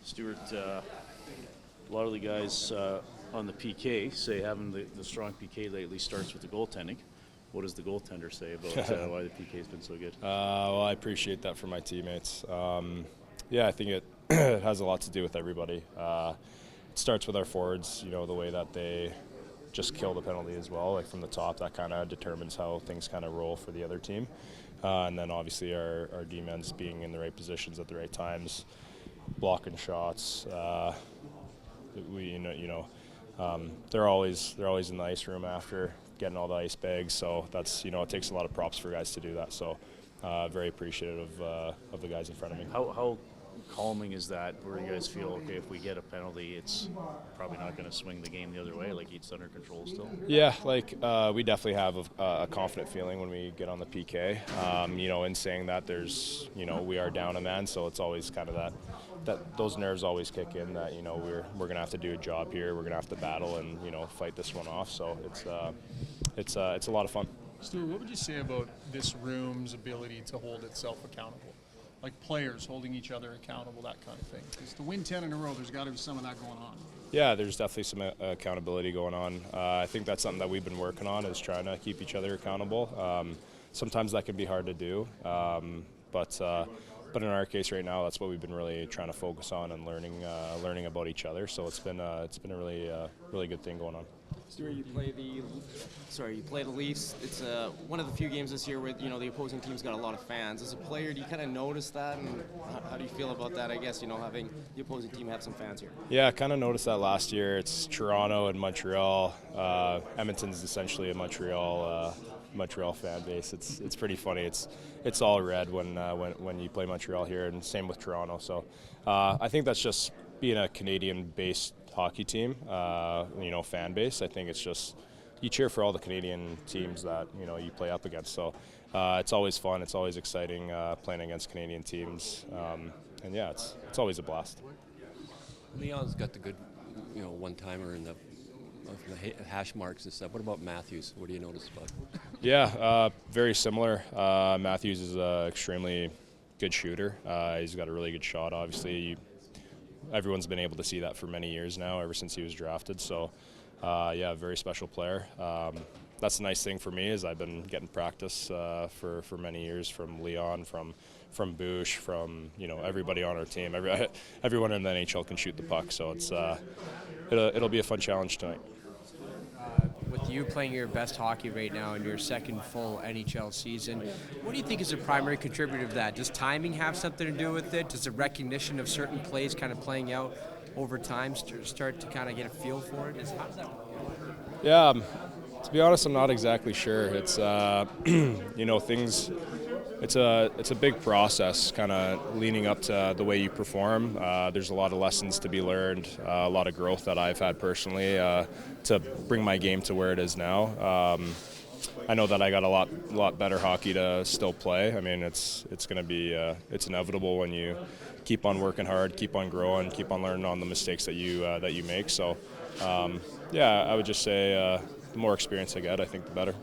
Stuart, a lot of the guys on the PK say having the strong PK lately starts with the goaltending. What does the goaltender say about why the PK has been so good? Well, I appreciate that from my teammates. I think it it has a lot to do with everybody. It starts with our forwards, the way that they just kill the penalty as well. Like from the top, that kind of determines how things kind of roll for the other team. And then obviously our D-men's being in the right positions at the right times, blocking shots. They're always in the ice room after getting all the ice bags. So that's it takes a lot of props for guys to do that. So very appreciative of the guys in front of me. How calming is that, where you guys feel, okay, if we get a penalty, it's probably not going to swing the game the other way, like it's under control still? Yeah, we definitely have a confident feeling when we get on the PK. In saying that, there's, we are down a man, so it's always kind of that those nerves always kick in that, we're going to have to do a job here, we're going to have to battle and, fight this one off. So it's a lot of fun. Stuart, what would you say about this room's ability to hold itself accountable? Like players holding each other accountable, that kind of thing. Because to win 10 in a row, there's got to be some of that going on. Yeah, there's definitely some accountability going on. I think that's something that we've been working on, is trying to keep each other accountable. Sometimes that can be hard to do, but in our case right now, that's what we've been really trying to focus on and learning about each other. So it's been a really good thing going on. Stuart, you play the Leafs. It's one of the few games this year where the opposing team's got a lot of fans. As a player, do you kind of notice that, and how do you feel about that? I guess having the opposing team have some fans here. Yeah, I kind of noticed that last year. It's Toronto and Montreal. Edmonton's essentially a Montreal fan base. It's pretty funny. It's all red when you play Montreal here, and same with Toronto. So I think that's just being a Canadian-based hockey team, fan base. I think it's just you cheer for all the Canadian teams that you play up against. So it's always fun. It's always exciting playing against Canadian teams, and yeah, it's always a blast. Leon's got the good, one-timer in the hash marks and stuff. What about Matthews? What do you notice about him? Yeah, very similar. Matthews is an extremely good shooter. He's got a really good shot. Obviously, everyone's been able to see that for many years now, ever since he was drafted. So, very special player. That's the nice thing for me, is I've been getting practice for many years from Leon, from Bush, from everybody on our team. Everyone in the NHL can shoot the puck, so it'll be a fun challenge tonight. With you playing your best hockey right now in your second full NHL season, what do you think is a primary contributor to that? Does timing have something to do with it? Does the recognition of certain plays kind of playing out over time start to kind of get a feel for it? How does that work? Yeah, to be honest, I'm not exactly sure. It's things. It's a big process, kind of leading up to the way you perform. There's a lot of lessons to be learned, a lot of growth that I've had personally to bring my game to where it is now. I know that I got a lot better hockey to still play. I mean, it's going to be it's inevitable when you keep on working hard, keep on growing, keep on learning on the mistakes that you make. So, I would just say the more experience I get, I think the better.